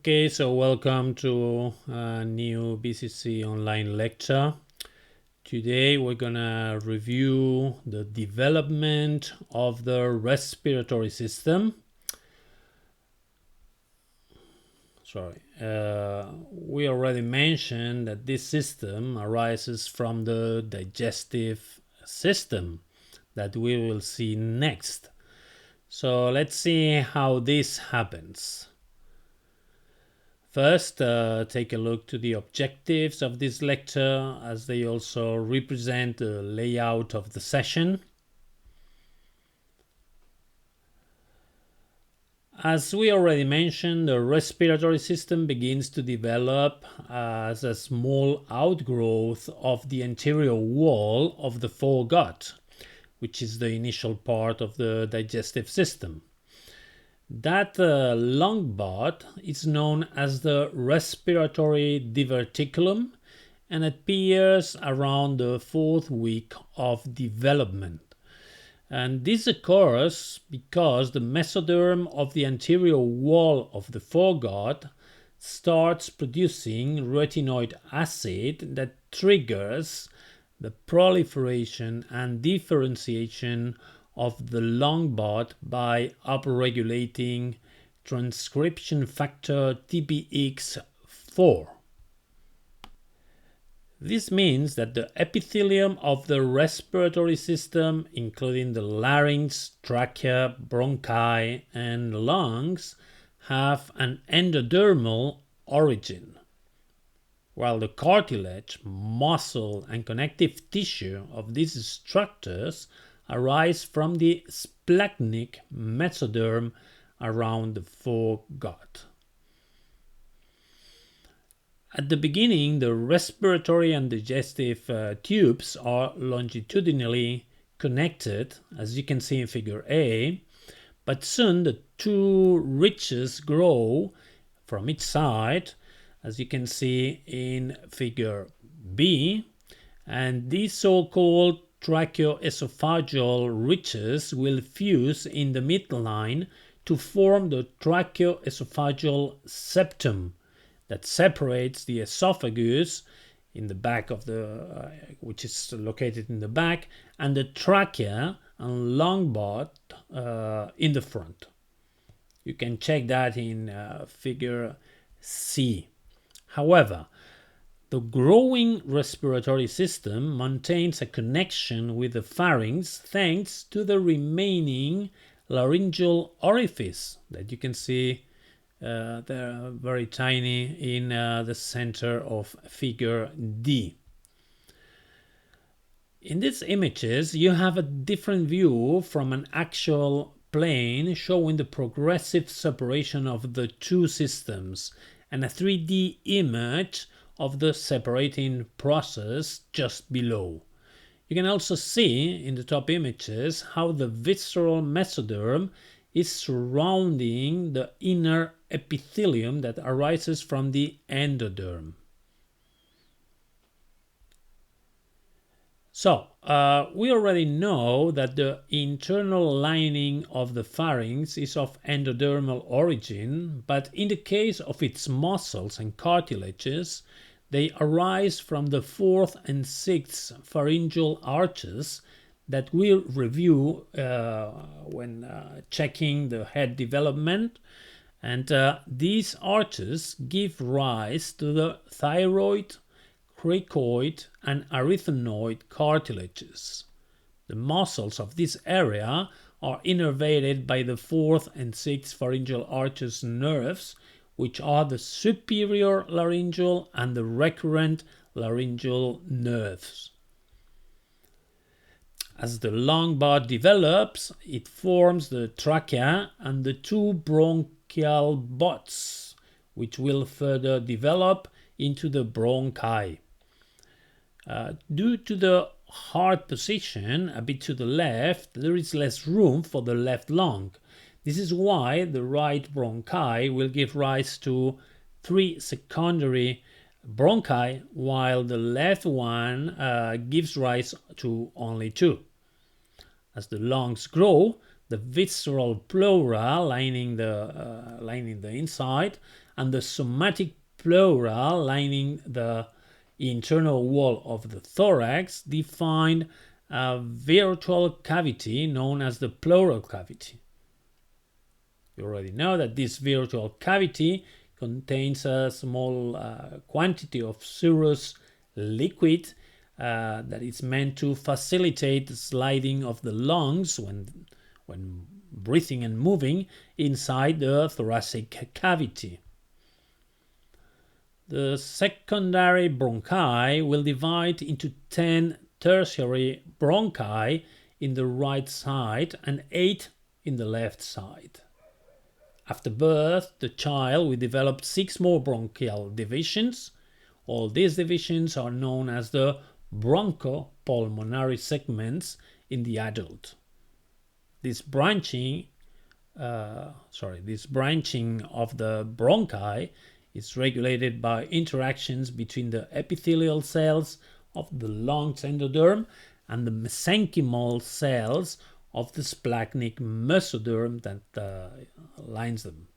Okay, so welcome to a new BCC online lecture. Today we're gonna review the development of the respiratory system. We already mentioned that this system arises from the digestive system that we will see next. So let's see how this happens. First, take a look to the objectives of this lecture as they also represent the layout of the session. As we already mentioned, the respiratory system begins to develop as a small outgrowth of the anterior wall of the foregut, which is the initial part of the digestive system. That long bud is known as the respiratory diverticulum and appears around the 4th week of development. And this occurs because the mesoderm of the anterior wall of the foregut starts producing retinoic acid that triggers the proliferation and differentiation of the long bud by upregulating transcription factor TBX4. This means that the epithelium of the respiratory system, including the larynx, trachea, bronchi, and lungs, have an endodermal origin, while the cartilage, muscle, and connective tissue of these structures arise from the splanchnic mesoderm around the foregut. At the beginning, the respiratory and digestive tubes are longitudinally connected, as you can see in figure A, but soon the two ridges grow from each side, as you can see in figure B, and these so-called tracheoesophageal ridges will fuse in the midline to form the tracheoesophageal septum that separates the esophagus in the back of the, which is located in the back, and the trachea and long bud in the front. You can check that in figure C. However, the growing respiratory system maintains a connection with the pharynx thanks to the remaining laryngeal orifice that you can see they're very tiny in the center of figure D. In these images, you have a different view from an actual plane showing the progressive separation of the two systems and a 3D image of the separating process just below. You can also see in the top images how the visceral mesoderm is surrounding the inner epithelium that arises from the endoderm. So, we already know that the internal lining of the pharynx is of endodermal origin, but in the case of its muscles and cartilages, they arise from the 4th and 6th pharyngeal arches that we'll review when checking the head development. And these arches give rise to the thyroid, cricoid, and arytenoid cartilages. The muscles of this area are innervated by the 4th and 6th pharyngeal arches nerves, which are the superior laryngeal and the recurrent laryngeal nerves. As the long bud develops, it forms the trachea and the two bronchial buds, which will further develop into the bronchi. Due to the hard position a bit to the left, there is less room for the left lung. This is why the right bronchi will give rise to 3 secondary bronchi, while the left one gives rise to only 2. As the lungs grow, the visceral pleura lining the inside and the somatic pleura lining the internal wall of the thorax define a virtual cavity known as the pleural cavity. You already know that this virtual cavity contains a small quantity of serous liquid that is meant to facilitate the sliding of the lungs when breathing and moving inside the thoracic cavity. The secondary bronchi will divide into 10 tertiary bronchi in the right side and 8 in the left side. After birth, the child will develop 6 more bronchial divisions. All these divisions are known as the bronchopulmonary segments in the adult. This branching of the bronchi is regulated by interactions between the epithelial cells of the lungs endoderm and the mesenchymal cells of the splanchnic mesoderm that lines them.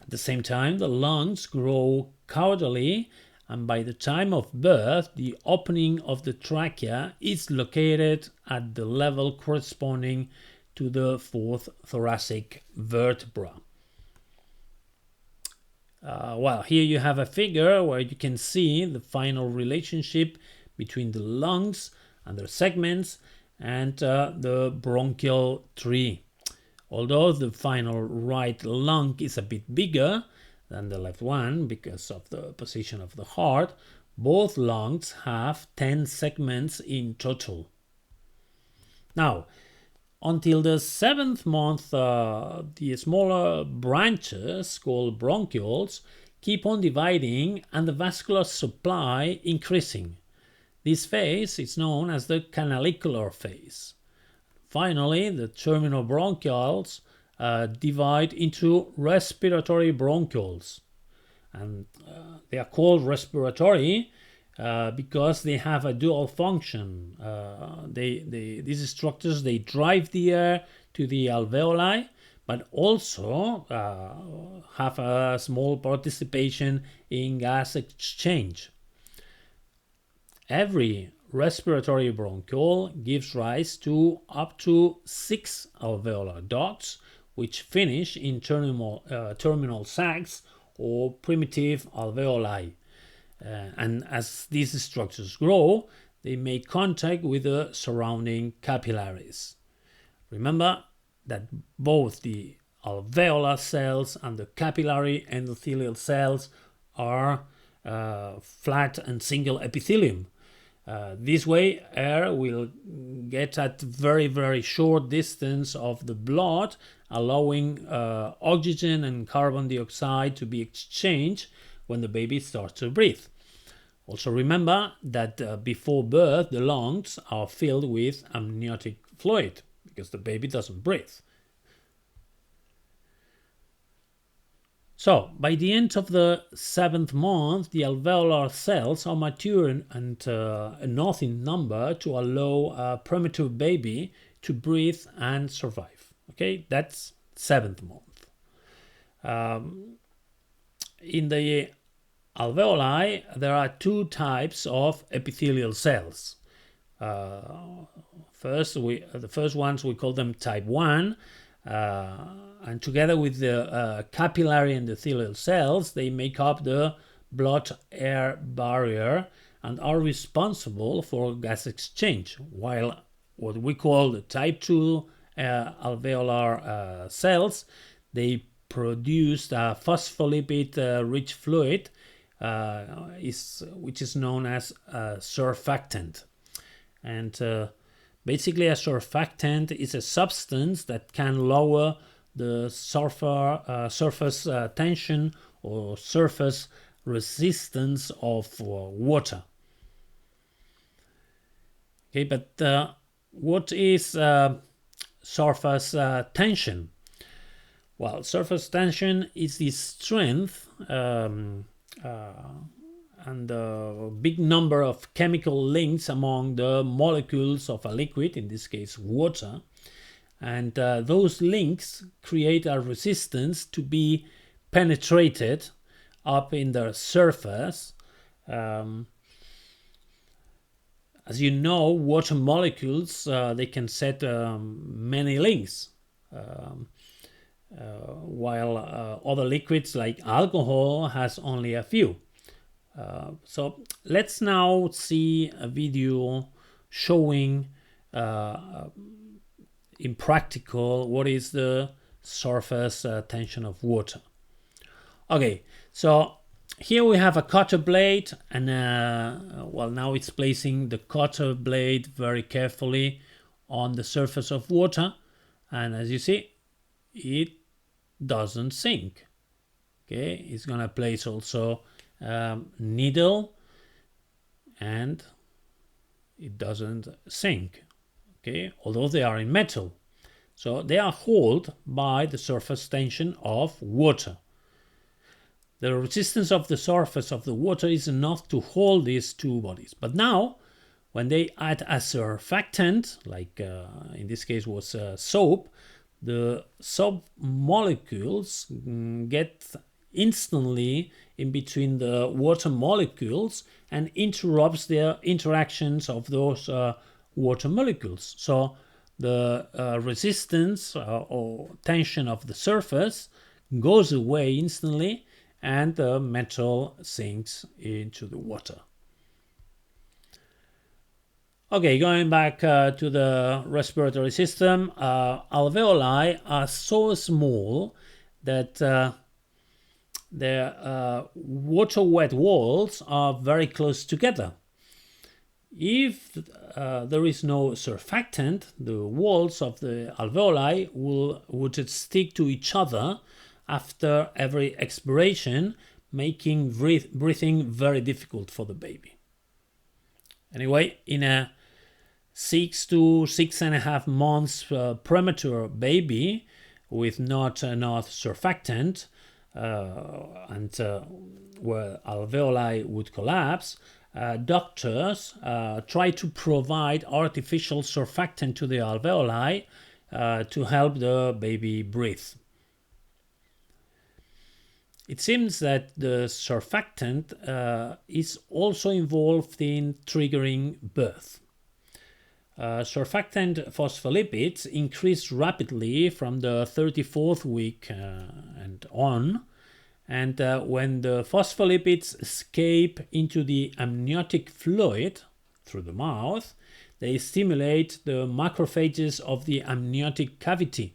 At the same time, the lungs grow caudally, and by the time of birth, the opening of the trachea is located at the level corresponding to the 4th thoracic vertebra. Here you have a figure where you can see the final relationship between the lungs and their segments and the bronchial tree. Although the final right lung is a bit bigger than the left one because of the position of the heart, both lungs have 10 segments in total. Now, until the 7th month, the smaller branches, called bronchioles, keep on dividing and the vascular supply increasing. This phase is known as the canalicular phase. Finally, the terminal bronchioles divide into respiratory bronchioles. And they are called respiratory because they have a dual function. These structures, they drive the air to the alveoli, but also have a small participation in gas exchange. Every respiratory bronchiole gives rise to up to 6 alveolar ducts, which finish in terminal sacs or primitive alveoli. And as these structures grow, they make contact with the surrounding capillaries. Remember that both the alveolar cells and the capillary endothelial cells are flat and single epithelium. This way, air will get at very, very short distance of the blood, allowing oxygen and carbon dioxide to be exchanged when the baby starts to breathe. Also remember that before birth, the lungs are filled with amniotic fluid because the baby doesn't breathe. So, by the end of the 7th month, the alveolar cells are mature and enough in number to allow a premature baby to breathe and survive. Okay, that's 7th month. In the alveoli, there are 2 types of epithelial cells. The first ones, we call them type 1. And together with the capillary endothelial cells, they make up the blood-air barrier and are responsible for gas exchange, while what we call the type 2 alveolar cells, they produce a phospholipid-rich fluid, which is known as a surfactant. And basically, a surfactant is a substance that can lower the surface tension or surface resistance of water. Okay, but what is surface tension? Well, surface tension is the strength and the big number of chemical links among the molecules of a liquid, in this case water, and those links create a resistance to be penetrated up in the surface. As you know, water molecules, they can set many links, while other liquids like alcohol has only a few. So let's now see a video showing in practical what is the surface tension of water. Okay, so here we have a cutter blade, and well, now it's placing the cutter blade very carefully on the surface of water, and as you see, it doesn't sink. Okay, it's gonna place also needle, and it doesn't sink. Okay, although they are in metal, so they are held by the surface tension of water. The resistance of the surface of the water is enough to hold these two bodies. But now, when they add a surfactant, like in this case was soap, the soap molecules get instantly in between the water molecules and interrupts the interactions of those water molecules. So the resistance or tension of the surface goes away instantly, and the metal sinks into the water. Okay, going back to the respiratory system, alveoli are so small that their water-wet walls are very close together. If there is no surfactant, the walls of the alveoli would stick to each other after every expiration, making breathing very difficult for the baby. Anyway, in a 6 to 6.5 months premature baby with not enough surfactant, and where alveoli would collapse, doctors try to provide artificial surfactant to the alveoli to help the baby breathe. It seems that the surfactant is also involved in triggering birth. Surfactant phospholipids increase rapidly from the 34th week and on, and when the phospholipids escape into the amniotic fluid through the mouth, they stimulate the macrophages of the amniotic cavity.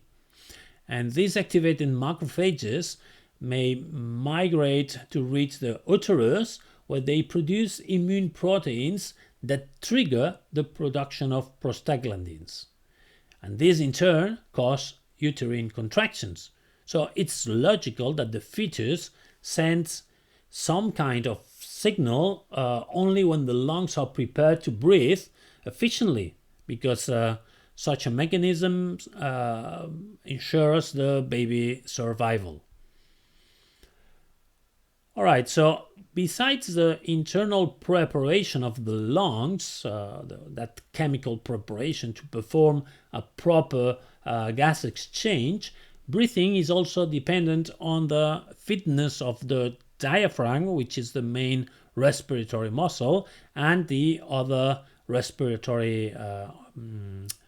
And these activated macrophages may migrate to reach the uterus, where they produce immune proteins that trigger the production of prostaglandins. And these in turn cause uterine contractions. So it's logical that the fetus sends some kind of signal only when the lungs are prepared to breathe efficiently, because such a mechanism ensures the baby survival. Alright, so besides the internal preparation of the lungs, that chemical preparation to perform a proper gas exchange, breathing is also dependent on the fitness of the diaphragm, which is the main respiratory muscle, and the other respiratory,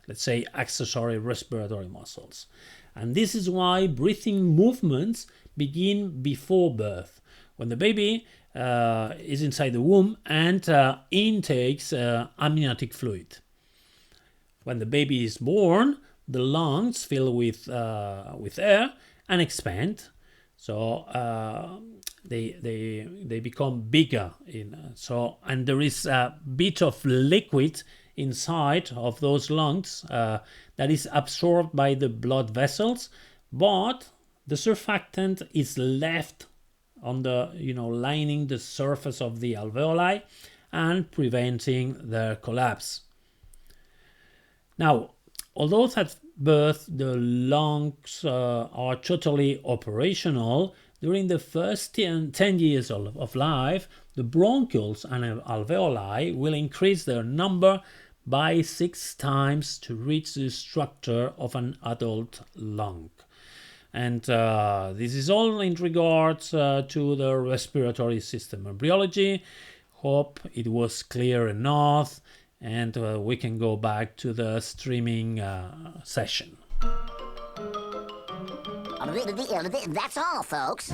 let's say, accessory respiratory muscles. And this is why breathing movements begin before birth, when the baby is inside the womb and intakes amniotic fluid. When the baby is born, the lungs fill with air and expand, so they become bigger. And there is a bit of liquid inside of those lungs that is absorbed by the blood vessels, but the surfactant is left on the lining the surface of the alveoli and preventing their collapse. Now, although at birth the lungs are totally operational, during the first 10 years of life, the bronchioles and alveoli will increase their number by 6 times to reach the structure of an adult lung. And this is all in regards to the respiratory system embryology. Hope it was clear enough, and we can go back to the streaming session. That's all, folks.